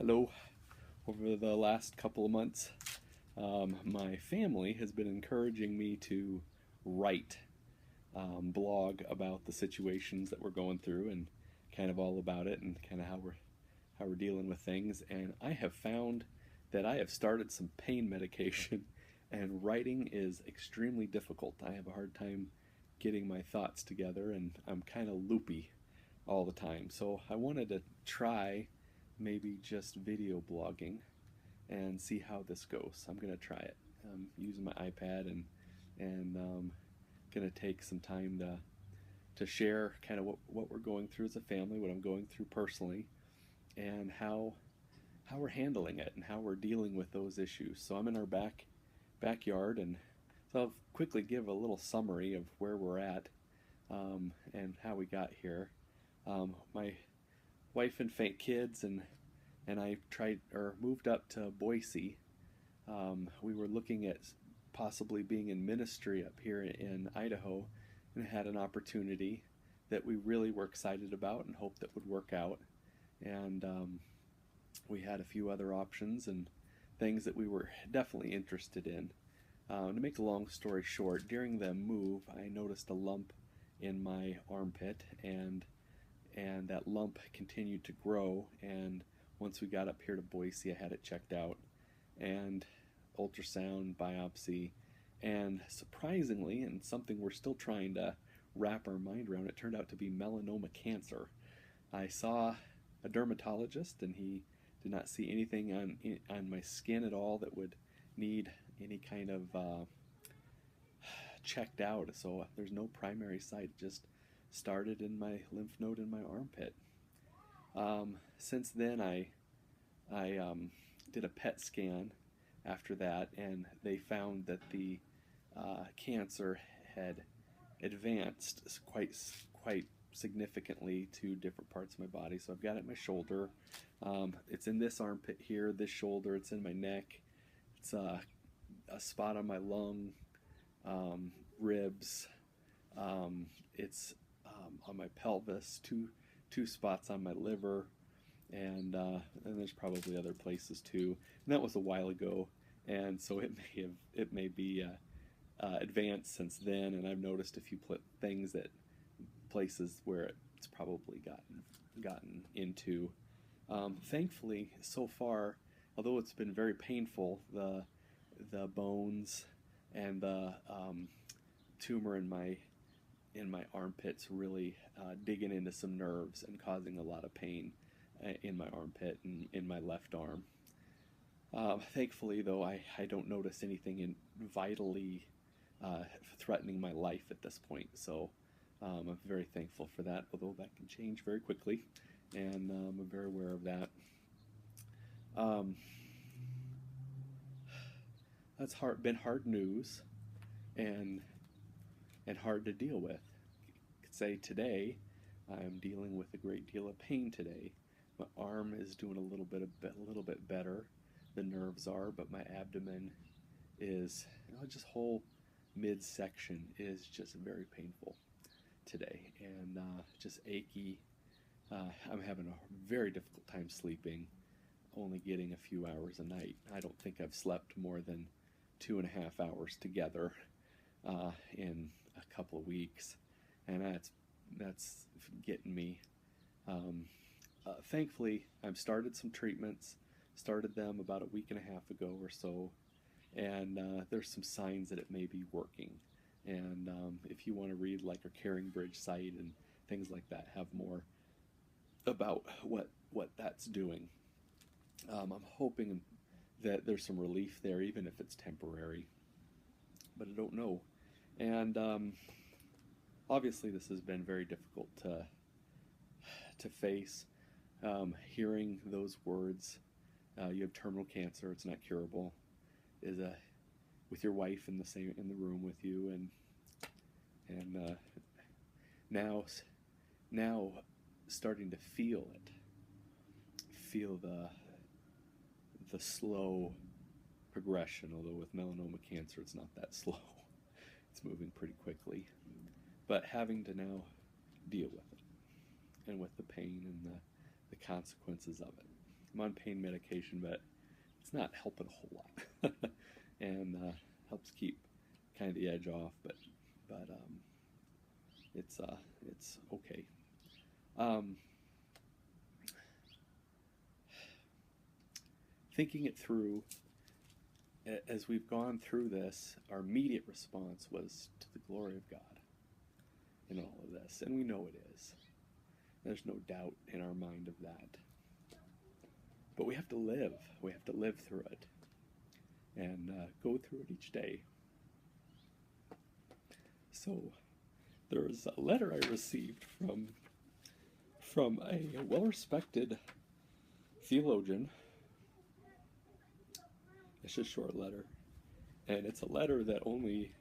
Hello. Over the last couple of months, my family has been encouraging me to write, blog about the situations that we're going through and kind of all about it and kind of how we're dealing with things. And I have found that I have started some pain medication, and writing is extremely difficult. I have a hard time getting my thoughts together, and I'm kind of loopy all the time. So I wanted to try maybe just video blogging and see how this goes. I'm gonna try it. I'm using my iPad and gonna take some time to share kind of what we're going through as a family, what I'm going through personally, and how we're handling it and how we're dealing with those issues. So I'm in our backyard, and so I'll quickly give a little summary of where we're at, and how we got here. My wife and kids and I tried or moved up to Boise. We were looking at possibly being in ministry up here in Idaho, and had an opportunity that we really were excited about and hoped that would work out. And we had a few other options and things that we were definitely interested in. To make a long story short, during the move, I noticed a lump in my armpit, and that lump continued to grow. And once we got up here to Boise, I had it checked out, and ultrasound, biopsy, and surprisingly, and something we're still trying to wrap our mind around, it turned out to be melanoma cancer. I saw a dermatologist, and he did not see anything on my skin at all that would need any kind of checked out. So there's no primary site, just started in my lymph node in my armpit. Since then, I did a PET scan after that, and they found that the cancer had advanced quite significantly to different parts of my body. So I've got it in my shoulder. It's in this armpit here, this shoulder. It's in my neck. It's a spot on my lung, ribs. It's on my pelvis, two spots on my liver, and there's probably other places too. And that was a while ago, and so it may be advanced since then. And I've noticed a few things that places where it's probably gotten into. Thankfully, so far, although it's been very painful, the bones and the tumor in my armpits really digging into some nerves and causing a lot of pain in my armpit and in my left arm. Thankfully, though, I don't notice anything vitally threatening my life at this point. So I'm very thankful for that, although that can change very quickly, and I'm very aware of that. Um, that's been hard news, and hard to deal with. I could say today I'm dealing with a great deal of pain today. My arm is doing a little bit better. The nerves are, but my abdomen is, just whole midsection is just very painful today, and just achy. I'm having a very difficult time sleeping, only getting a few hours a night. I don't think I've slept more than 2.5 hours together in a couple of weeks, and that's getting me. Thankfully, I've started some treatments. Started them about a week and a half ago or so, and there's some signs that it may be working. And if you want to read like our Caring Bridge site and things like that, have more about what that's doing. I'm hoping that there's some relief there, even if it's temporary, but I don't know. And obviously, this has been very difficult to face. Hearing those words, you have terminal cancer, it's not curable, is with your wife in the room with you, and now starting to feel the slow progression. Although with melanoma cancer, it's not that slow; it's moving pretty quickly. But having to now deal with it, and with the pain and the consequences of it. I'm on pain medication, but it's not helping a whole lot, and helps keep kind of the edge off. But it's okay. Um, Thinking it through, as we've gone through this, our immediate response was to the glory of God in all of this, and we know it is. There's no doubt in our mind of that. But we have to live. We have to live through it and go through it each day. So there was a letter I received from a well-respected theologian. It's a short letter, and it's a letter that only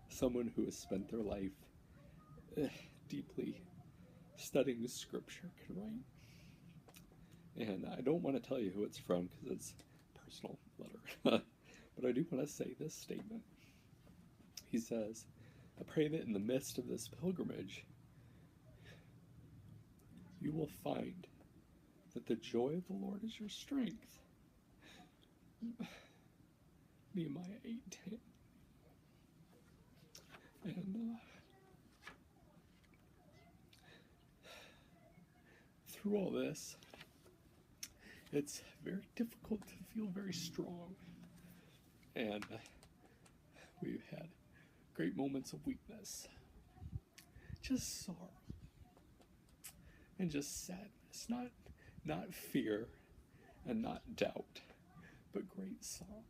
someone who has spent their life deeply studying Scripture can write. And I don't want to tell you who it's from because it's a personal letter, but I do want to say this statement. He says, "I pray that in the midst of this pilgrimage, you will find that the joy of the Lord is your strength." Nehemiah 8:10. And through all this, it's very difficult to feel very strong. And we've had great moments of weakness, just sorrow, and just sadness, not fear and not doubt, but great sorrow.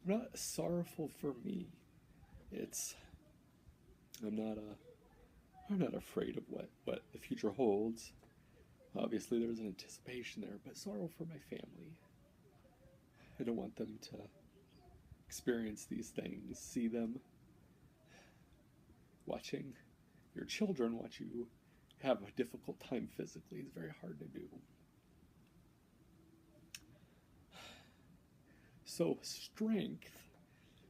I'm not sorrowful for me. I'm not afraid of what the future holds. Obviously there's an anticipation there, but sorrow for my family. I don't want them to experience these things, see them watching your children watch you have a difficult time physically is very hard to do. So strength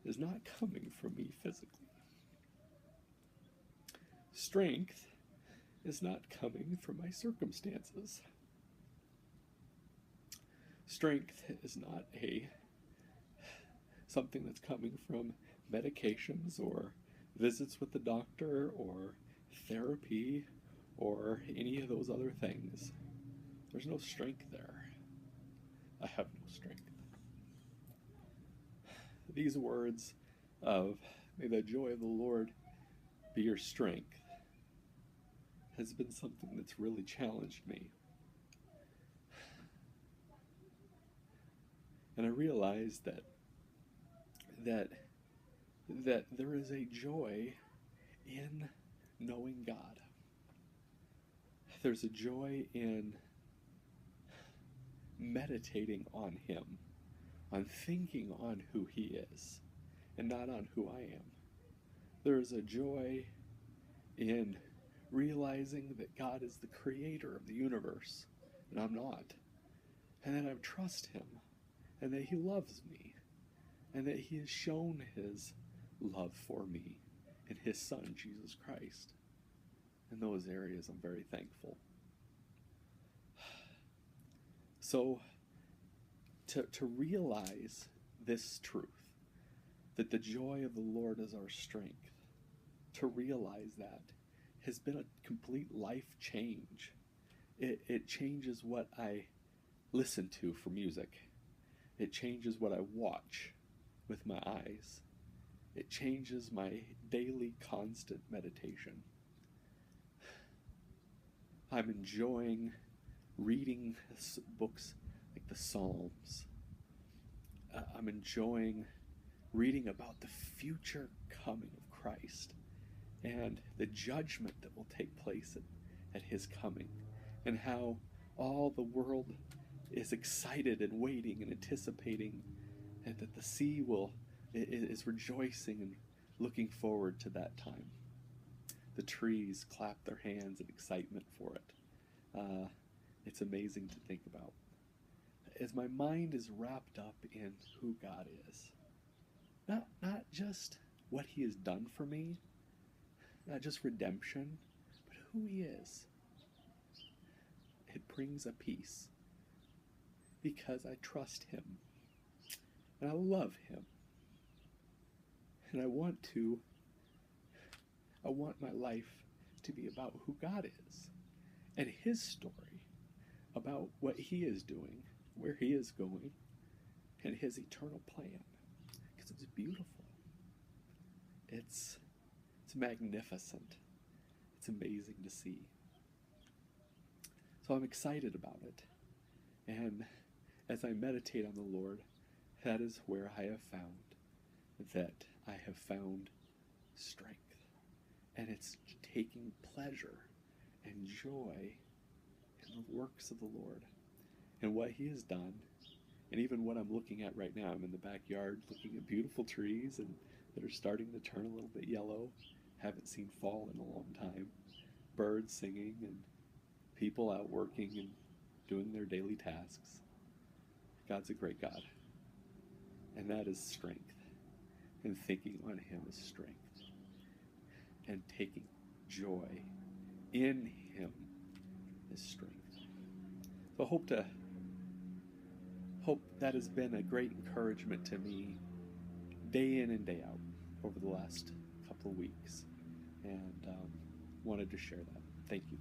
is not coming from me physically. Strength is not coming from my circumstances. Strength is not something that's coming from medications or visits with the doctor or therapy or any of those other things. There's no strength there. I have no strength. These words of "may the joy of the Lord be your strength" has been something that's really challenged me. And I realized that there is a joy in knowing God. There's a joy in meditating on Him, on thinking on who He is, and not on who I am. There's a joy in realizing that God is the creator of the universe, and I'm not, and that I trust Him, and that He loves me, and that He has shown His love for me in His Son, Jesus Christ. In those areas, I'm very thankful. So, to realize this truth, that the joy of the Lord is our strength, to realize that has been a complete life change. It changes what I listen to for music. It changes what I watch with my eyes. It changes my daily constant meditation. I'm enjoying reading books like the Psalms. I'm enjoying reading about the future coming of Christ and the judgment that will take place at His coming, and how all the world is excited and waiting and anticipating, and that the sea is rejoicing and looking forward to that time. The trees clap their hands in excitement for it. It's amazing to think about. As my mind is wrapped up in who God is, not just what He has done for me, not just redemption, but who he is. It brings a peace because I trust him and I love him. And I want my life to be about who God is and his story, about what he is doing, where he is going, and his eternal plan. Because it's beautiful. It's magnificent. It's amazing to see. So I'm excited about it. And as I meditate on the Lord, that is where I have found strength. And it's taking pleasure and joy in the works of the Lord and what he has done. And even what I'm looking at right now, I'm in the backyard looking at beautiful trees and that are starting to turn a little bit yellow. Haven't seen fall in a long time. Birds singing and people out working and doing their daily tasks. God's a great God. And that is strength. And thinking on him is strength. And taking joy in him is strength. So I hope that has been a great encouragement to me day in and day out over the last couple of weeks. And wanted to share that. Thank you.